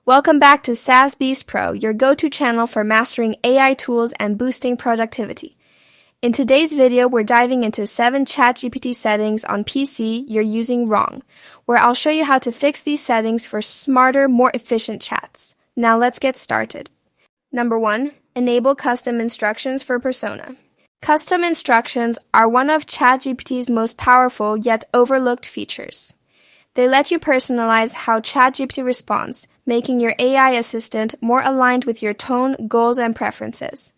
Welcome back to Saas Beast Pro, your go-to channel for mastering AI tools and boosting productivity. In today's video, we're diving into 7 ChatGPT settings on PC you're using wrong, where I'll show you how to fix these settings for smarter, more efficient chats. Now let's get started. Number 1. Enable custom instructions for persona. Custom instructions are one of ChatGPT's most powerful yet overlooked features. They let you personalize how ChatGPT responds, making your AI assistant more aligned with your tone, goals, and preferences.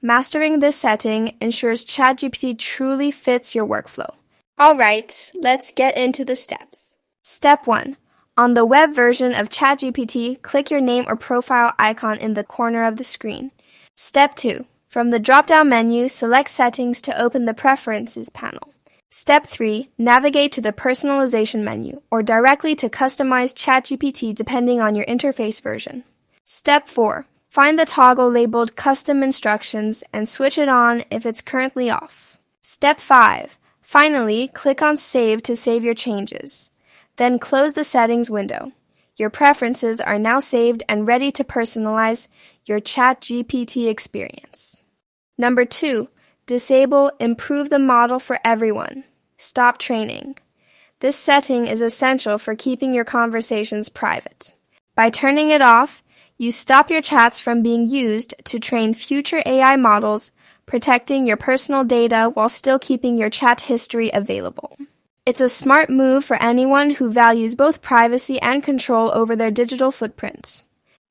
Mastering this setting ensures ChatGPT truly fits your workflow. Alright, let's get into the steps. Step 1. On the web version of ChatGPT, click your name or profile icon in the corner of the screen. Step 2. From the drop-down menu, select Settings to open the Preferences panel. Step 3. Navigate to the Personalization menu, or directly to customize ChatGPT depending on your interface version. Step 4. Find the toggle labeled Custom Instructions and switch it on if it's currently off. Step 5. Finally, click on Save to save your changes. Then close the settings window. Your preferences are now saved and ready to personalize your ChatGPT experience. Number 2. Disable Improve the Model for Everyone. Stop training. This setting is essential for keeping your conversations private. By turning it off, you stop your chats from being used to train future AI models, protecting your personal data while still keeping your chat history available. It's a smart move for anyone who values both privacy and control over their digital footprint.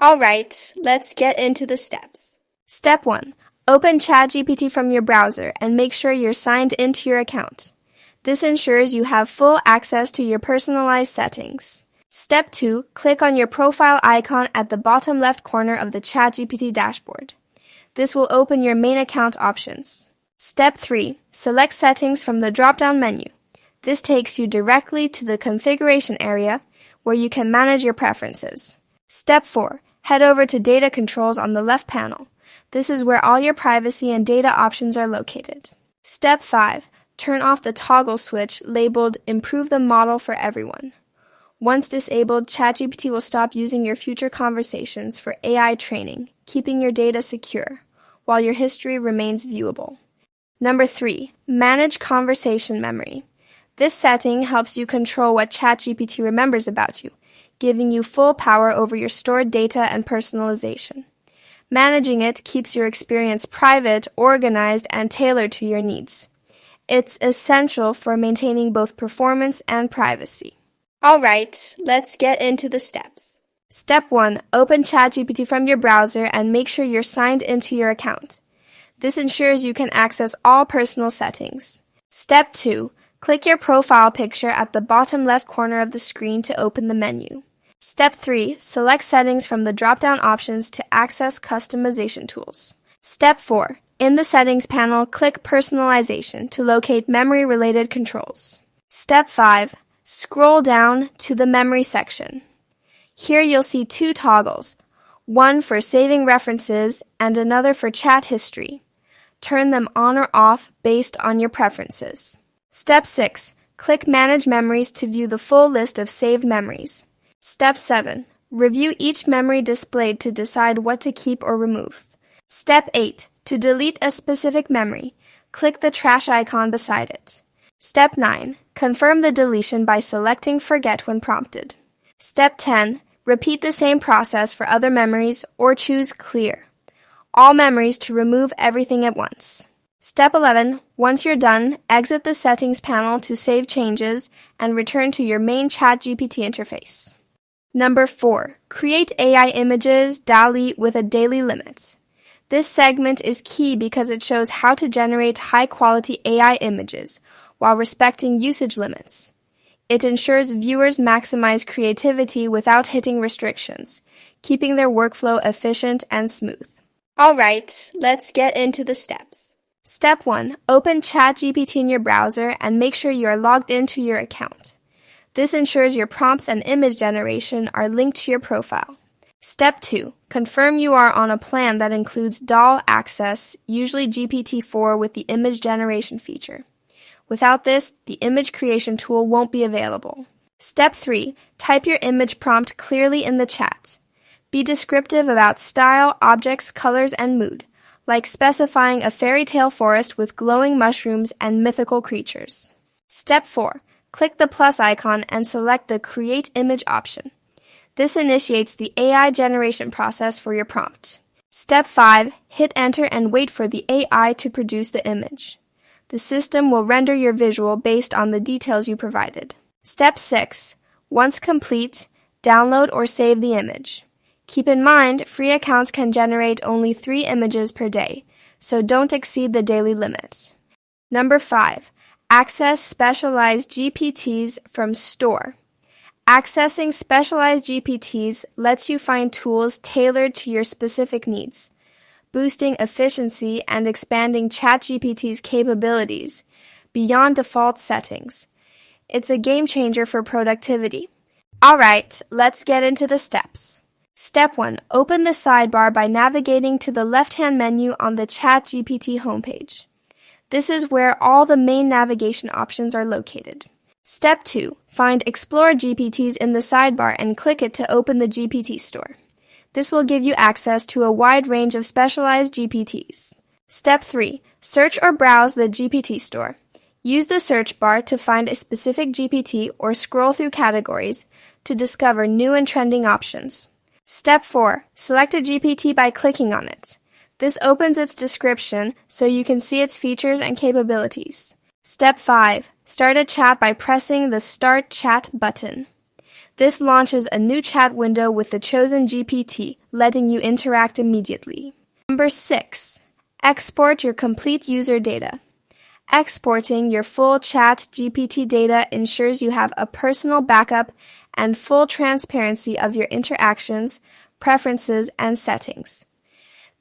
Alright, let's get into the steps. Step 1. Open ChatGPT from your browser and make sure you're signed into your account. This ensures you have full access to your personalized settings. Step 2. Click on your profile icon at the bottom left corner of the ChatGPT dashboard. This will open your main account options. Step 3. Select Settings from the drop-down menu. This takes you directly to the configuration area where you can manage your preferences. Step 4. Head over to Data Controls on the left panel. This is where all your privacy and data options are located. Step 5. Turn off the toggle switch labeled Improve the Model for Everyone. Once disabled, ChatGPT will stop using your future conversations for AI training, keeping your data secure, while your history remains viewable. Number 3. Manage conversation memory. This setting helps you control what ChatGPT remembers about you, giving you full power over your stored data and personalization. Managing it keeps your experience private, organized, and tailored to your needs. It's essential for maintaining both performance and privacy. Alright, let's get into the steps. Step 1. Open ChatGPT from your browser and make sure you're signed into your account. This ensures you can access all personal settings. Step 2. Click your profile picture at the bottom left corner of the screen to open the menu. Step 3. Select Settings from the drop-down options to access customization tools. Step 4. In the Settings panel, click Personalization to locate memory-related controls. Step 5. Scroll down to the Memory section. Here you'll see 2 toggles, one for saving references and another for chat history. Turn them on or off based on your preferences. Step 6. Click Manage Memories to view the full list of saved memories. Step 7. Review each memory displayed to decide what to keep or remove. Step 8. To delete a specific memory, click the trash icon beside it. Step 9. Confirm the deletion by selecting Forget when prompted. Step 10. Repeat the same process for other memories or choose Clear all memories to remove everything at once. Step 11. Once you're done, exit the Settings panel to save changes and return to your main ChatGPT interface. Number 4. Create AI images DALL-E with a daily limit. This segment is key because it shows how to generate high-quality AI images while respecting usage limits. It ensures viewers maximize creativity without hitting restrictions, keeping their workflow efficient and smooth. Alright, let's get into the steps. Step 1. Open ChatGPT in your browser and make sure you are logged into your account. This ensures your prompts and image generation are linked to your profile. Step 2. Confirm you are on a plan that includes DALL access, usually GPT-4 with the image generation feature. Without this, the image creation tool won't be available. Step 3. Type your image prompt clearly in the chat. Be descriptive about style, objects, colors, and mood, like specifying a fairy tale forest with glowing mushrooms and mythical creatures. Step 4. Click the plus icon and select the Create Image option. This initiates the AI generation process for your prompt. Step 5. Hit enter and wait for the AI to produce the image. The system will render your visual based on the details you provided. Step 6. Once complete, download or save the image. Keep in mind, free accounts can generate only 3 images per day, so don't exceed the daily limit. Number 5. Access specialized GPTs from Store. Accessing specialized GPTs lets you find tools tailored to your specific needs, boosting efficiency and expanding ChatGPT's capabilities beyond default settings. It's a game changer for productivity. Alright, let's get into the steps. Step 1. Open the sidebar by navigating to the left-hand menu on the ChatGPT homepage. This is where all the main navigation options are located. Step 2. Find Explore GPTs in the sidebar and click it to open the GPT store. This will give you access to a wide range of specialized GPTs. Step 3. Search or browse the GPT store. Use the search bar to find a specific GPT or scroll through categories to discover new and trending options. Step 4. Select a GPT by clicking on it. This opens its description so you can see its features and capabilities. Step 5. Start a chat by pressing the Start Chat button. This launches a new chat window with the chosen GPT, letting you interact immediately. Number 6. Export your complete user data. Exporting your full ChatGPT data ensures you have a personal backup and full transparency of your interactions, preferences, and settings.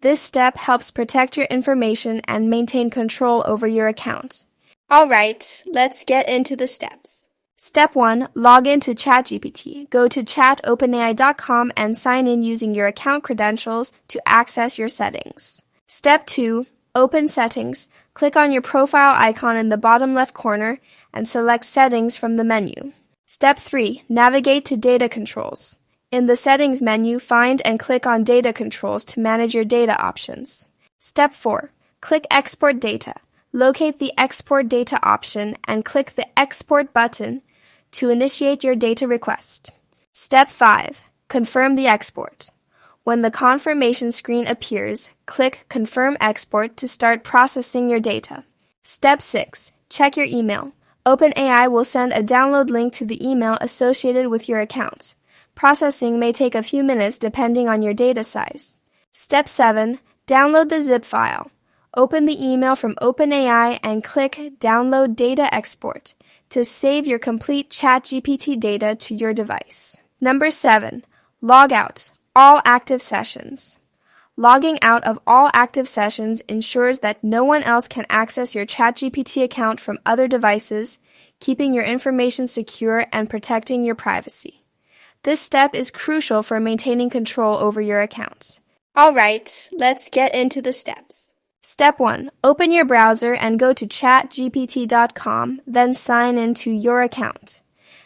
This step helps protect your information and maintain control over your account. Alright, let's get into the steps. Step 1. Log into ChatGPT. Go to chatopenai.com and sign in using your account credentials to access your settings. Step 2. Open Settings. Click on your profile icon in the bottom left corner and select Settings from the menu. Step 3. Navigate to Data Controls. In the Settings menu, find and click on Data Controls to manage your data options. Step 4. Click Export Data. Locate the Export Data option and click the Export button to initiate your data request. Step 5. Confirm the export. When the confirmation screen appears, click Confirm Export to start processing your data. Step 6. Check your email. OpenAI will send a download link to the email associated with your account. Processing may take a few minutes depending on your data size. Step 7. Download the zip file. Open the email from OpenAI and click Download Data Export to save your complete ChatGPT data to your device. Number 7. Log out. All active sessions. Logging out of all active sessions ensures that no one else can access your ChatGPT account from other devices, keeping your information secure and protecting your privacy. This step is crucial for maintaining control over your account. Alright, let's get into the steps. Step 1. Open your browser and go to chatgpt.com, then sign into your account.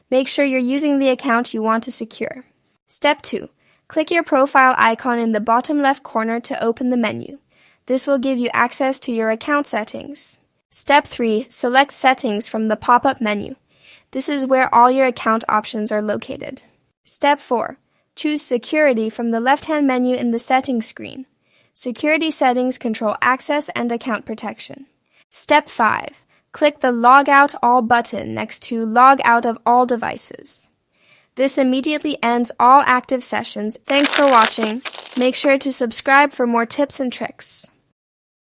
Make sure you're using the account you want to secure. Step 2. Click your profile icon in the bottom left corner to open the menu. This will give you access to your account settings. Step 3. Select Settings from the pop-up menu. This is where all your account options are located. Step 4. Choose Security from the left-hand menu in the Settings screen. Security settings control access and account protection. Step 5. Click the Log Out All button next to Log Out of All devices. This immediately ends all active sessions. Thanks for watching. Make sure to subscribe for more tips and tricks.